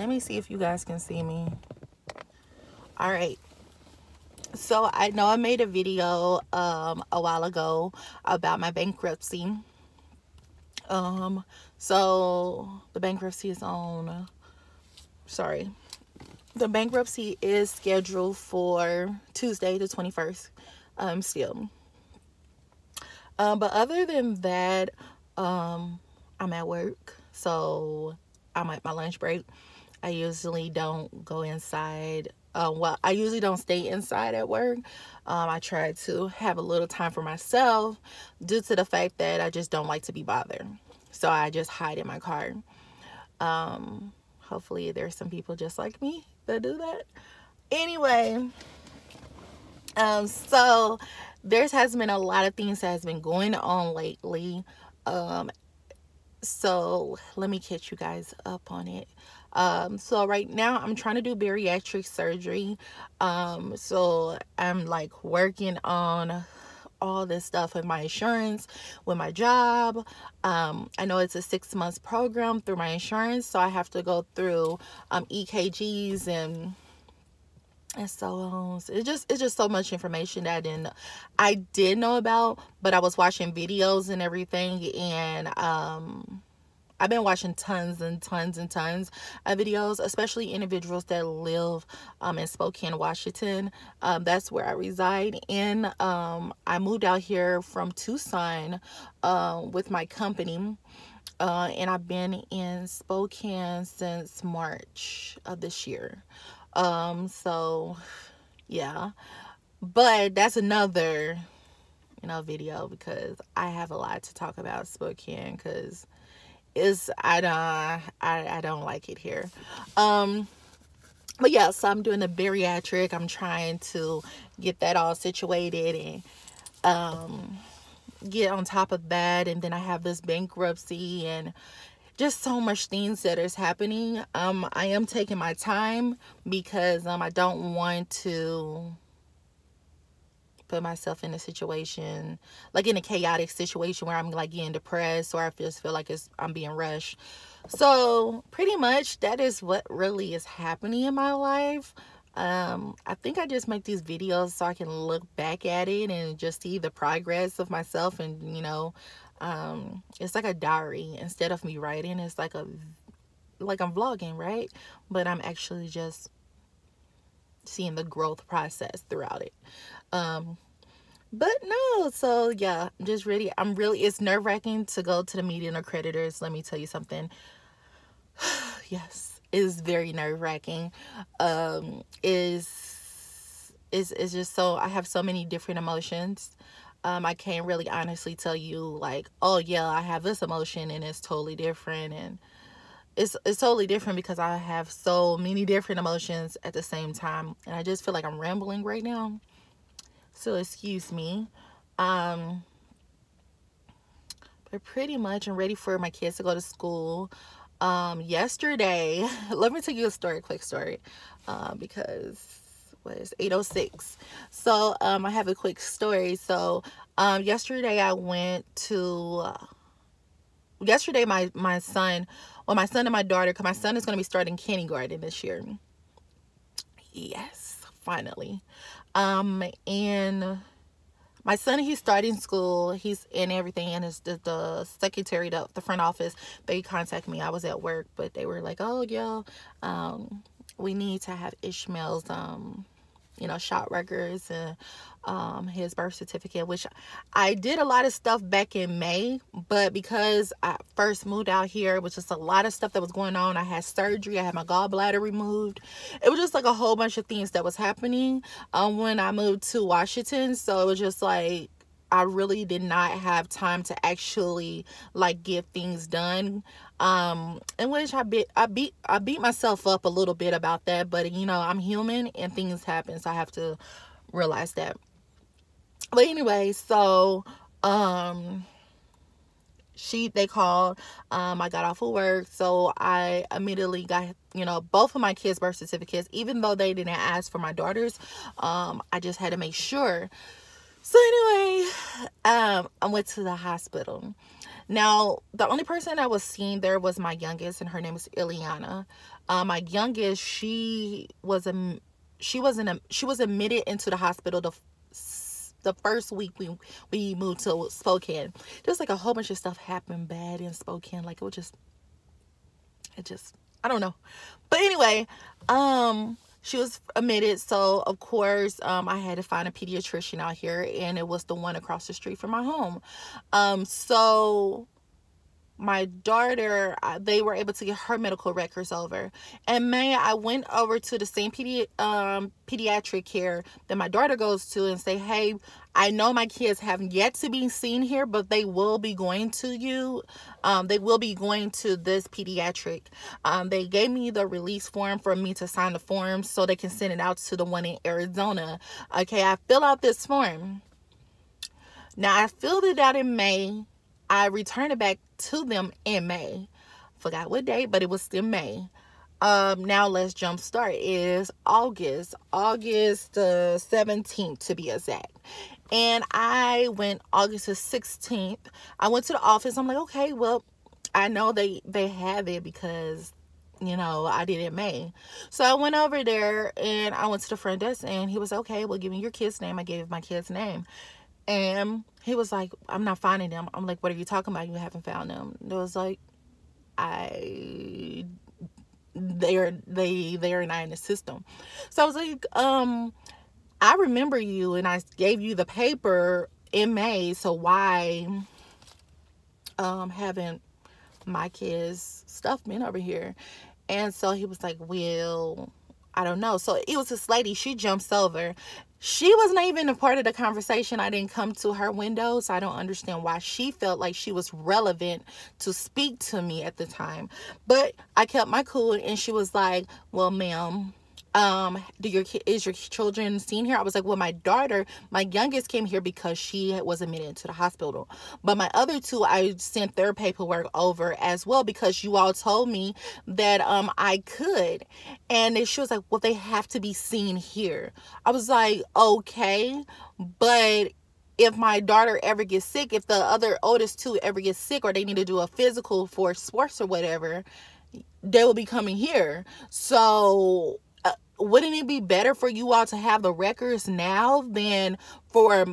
let me see if you guys can see me. All right. So I know I made a video a while ago about my bankruptcy. So the bankruptcy is on, sorry. The bankruptcy is scheduled for Tuesday the 21st, still. But other than that, I'm at work, so I'm at my lunch break. I usually don't go inside. Well, I usually don't stay inside at work. I try to have a little time for myself due to the fact that I just don't like to be bothered. So I just hide in my car. Hopefully there's some people just like me that do that. Anyway, so there has been a lot of things that has been going on lately. So let me catch you guys up on it. So right now I'm trying to do bariatric surgery. So I'm like working on all this stuff with my insurance, with my job. I know it's a 6 month program through my insurance, so I have to go through EKGs and so it's just so much information that I did know about, but I was watching videos and everything, and I've been watching tons and tons and tons of videos, especially individuals that live in Spokane, Washington. That's where I reside in. I moved out here from Tucson with my company, and I've been in Spokane since March of this year. So yeah, but that's another video, because I have a lot to talk about Spokane, because I don't like it here. But yeah, so I'm doing the bariatric. I'm trying to get that all situated and get on top of that, and then I have this bankruptcy and just so much things that is happening. I am taking my time because I don't want to put myself in a situation, like in a chaotic situation where I'm like getting depressed, or I just feel like I'm being rushed. So pretty much that is what really is happening in my life. I think I just make these videos so I can look back at it and just see the progress of myself, and it's like a diary. Instead of me writing, it's like I'm vlogging, right? But I'm actually just seeing the growth process throughout it. But no, so yeah, it's nerve-wracking to go to the meeting of creditors. Let me tell you something. Yes, it is very nerve-wracking. Is just so, I have so many different emotions. I can't really honestly tell you like, oh yeah, I have this emotion and it's totally different, and it's totally different because I have so many different emotions at the same time, and I just feel like I'm rambling right now, so excuse me. But pretty much I'm ready for my kids to go to school. Yesterday, let me tell you a quick story, because what is 8:06. So I have a quick story. So yesterday I went to yesterday my son and my daughter, because my son is going to be starting kindergarten this year. Yes, finally. And my son, he's starting school, he's in everything, and it's the secretary, the front office, they contacted me. I was at work, but they were like, oh yeah, we need to have Ishmael's shot records and his birth certificate, which I did a lot of stuff back in May, but because I first moved out here, it was just a lot of stuff that was going on. I had surgery, I had my gallbladder removed. It was just like a whole bunch of things that was happening when I moved to Washington. So it was just like I really did not have time to actually like get things done, in which I beat myself up a little bit about that, but I'm human and things happen, so I have to realize that. But anyway, so they called, I got off of work, so I immediately got both of my kids' birth certificates, even though they didn't ask for my daughter's. I just had to make sure. So anyway, I went to the hospital. Now, the only person that was seen there was my youngest, and her name is Ileana. My youngest, she was admitted into the hospital the first week we moved to Spokane. Just like a whole bunch of stuff happened bad in Spokane. Like it just I don't know. But anyway, she was admitted, so of course I had to find a pediatrician out here, and it was the one across the street from my home. So my daughter, they were able to get her medical records over. And I went over to the same pediatric care that my daughter goes to and say, hey, I know my kids haven't yet to be seen here, but they will be going to you. They will be going to this pediatric. They gave me the release form for me to sign the form so they can send it out to the one in Arizona. Okay, I fill out this form. Now, I filled it out in May. I returned it back to them in May. Forgot what date, but it was still May. Now let's jump start. It is August 17th to be exact. And I went August the 16th. I went to the office. I'm like, okay, well, I know they have it because, you know, I did it in May. So I went over there and I went to the front desk, and he was okay, well, give me your kid's name. I gave my kid's name. And he was like, I'm not finding them. I'm like, what are you talking about? You haven't found them. It was like, they're not in the system. So I was like, I remember you and I gave you the paper in May. So why haven't my kids' stuff been over here? And so he was like, well, I don't know. So it was this lady, she jumps over. She wasn't even a part of the conversation. I didn't come to her window, so I don't understand why she felt like she was relevant to speak to me at the time. But I kept my cool, and she was like, well, ma'am, is your children seen here? I was like, well, my daughter, my youngest, came here because she was admitted to the hospital. But my other two, I sent their paperwork over as well because you all told me that I could. And she was like, well, they have to be seen here. I was like, okay, but if my daughter ever gets sick, if the other oldest two ever get sick, or they need to do a physical for sports or whatever, they will be coming here. So wouldn't it be better for you all to have the records now than for,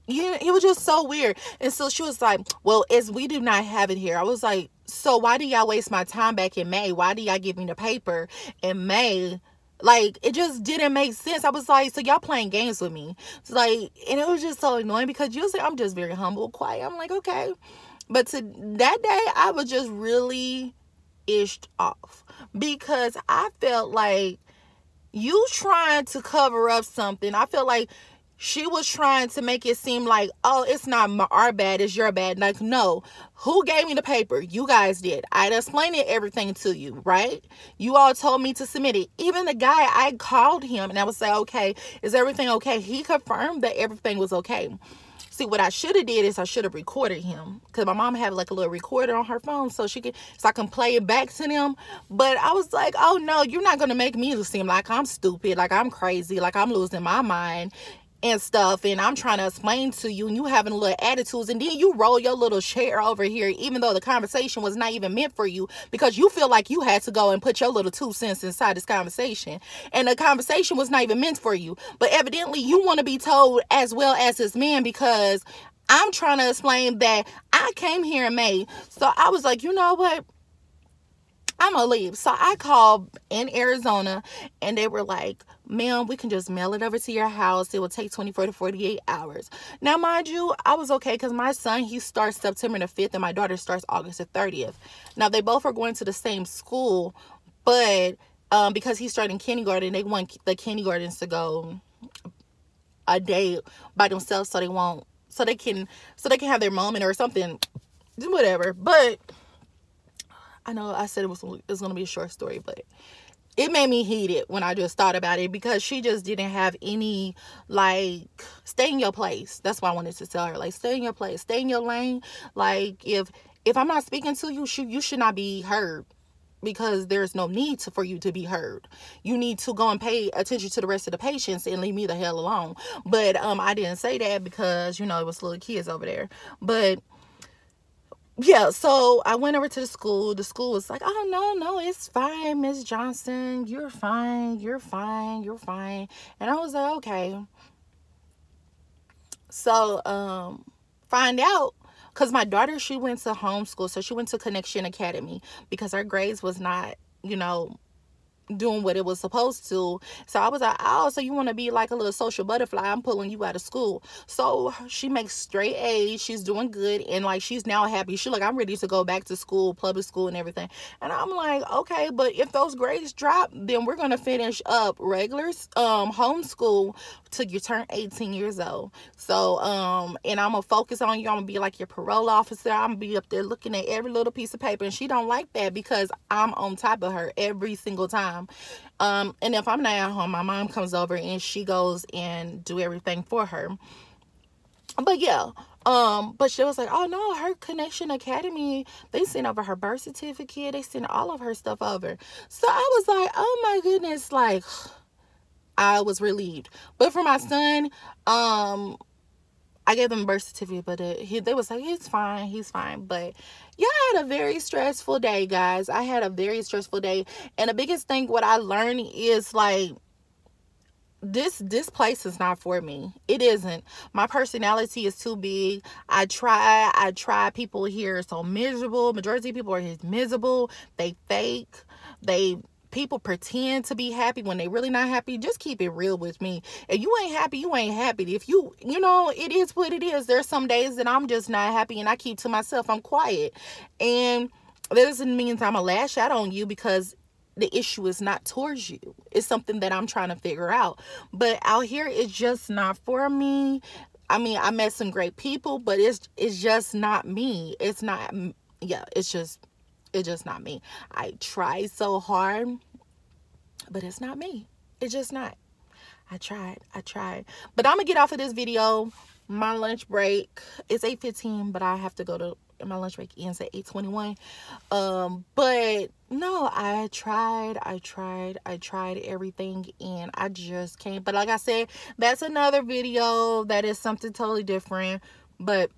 yeah, it was just so weird. And so she was like, well, we do not have it here. I was like, so why do y'all waste my time back in May? Why do y'all give me the paper in May? Like, it just didn't make sense. I was like, so y'all playing games with me. It's like, and it was just so annoying because usually I'm just very humble, quiet. I'm like, okay. But that day, I was just really ished off because I felt like you trying to cover up something. I feel like she was trying to make it seem like, oh, it's not our bad, it's your bad. Like, no. Who gave me the paper? You guys did. I'd explained everything to you, right? You all told me to submit it. Even the guy, I called him and I was like, okay, is everything okay? He confirmed that everything was okay. See, what I should have did is I should have recorded him, because my mom had like a little recorder on her phone so I can play it back to them. But I was like, oh no, you're not going to make me seem like I'm stupid, like I'm crazy, like I'm losing my mind and stuff, and I'm trying to explain to you and you having little attitudes, and then you roll your little chair over here even though the conversation was not even meant for you, because you feel like you had to go and put your little 2 cents inside this conversation, and the conversation was not even meant for you. But evidently you want to be told as well as this man, because I'm trying to explain that I came here in May. So I was like, you know what, I'm gonna leave. So I called in Arizona and they were like, ma'am, we can just mail it over to your house. It will take 24 to 48 hours. Now, mind you, I was okay because my son, he starts September the 5th and my daughter starts August the 30th. Now, they both are going to the same school, but because he's starting kindergarten, they want the kindergartens to go a day by themselves so they can have their moment or something, whatever. But I know I said it was going to be a short story, but it made me heated when I just thought about it, because she just didn't have any, like, stay in your place. That's why I wanted to tell her, like, stay in your place, stay in your lane. Like, if I'm not speaking to you, you should not be heard, because there's no need for you to be heard. You need to go and pay attention to the rest of the patients and leave me the hell alone. But I didn't say that because, you know, it was little kids over there. But yeah, so I went over to the school. The school was like, oh, no, it's fine, Miss Johnson. You're fine. You're fine. You're fine. And I was like, okay. So, find out, because my daughter, she went to homeschool. So she went to Connection Academy because her grades was not, you know, doing what it was supposed to. So I was like, oh, so you want to be like a little social butterfly? I'm pulling you out of school. So she makes straight A's. She's doing good. And like, she's now happy. She like, I'm ready to go back to school, public school and everything. And I'm like, okay, but if those grades drop, then we're going to finish up regular homeschool till you turn 18 years old. So, and I'm going to focus on you. I'm going to be like your parole officer. I'm going to be up there looking at every little piece of paper. And she don't like that because I'm on top of her every single time. And if I'm not at home, my mom comes over and she goes and do everything for her. But yeah, but she was like, oh no, her Connection Academy, they sent over her birth certificate, they sent all of her stuff over. So I was like, oh my goodness, like, I was relieved. But for my son, I gave them a birth certificate, but they was like, he's fine. But yeah, I had a very stressful day, guys. I had a very stressful day. And the biggest thing, what I learned is like, this place is not for me. It isn't. My personality is too big. I try. People here are so miserable. Majority of people are here miserable. They fake. People pretend to be happy when they really not happy. Just keep it real with me. If you ain't happy, you ain't happy. If you know, it is what it is. There's some days that I'm just not happy and I keep to myself. I'm quiet. And that doesn't mean I'm gonna lash out on you, because the issue is not towards you. It's something that I'm trying to figure out. But out here, it's just not for me. I mean, I met some great people, but it's just not me. It's not, yeah, it's just not me. I try so hard, but it's not me. It's just not. I tried. But I'm gonna get off of this video. My lunch break is 8:15, but I have to go to, my lunch break ends at 8:21. But no, I tried everything and I just can't. But like I said, that's another video. That is something totally different. But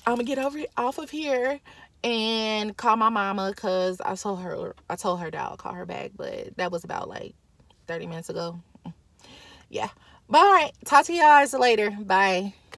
I'm gonna get off of here and call my mama, because I told her that I'll call her back, but that was about like 30 minutes ago. Yeah. But all right, talk to you guys later. Bye.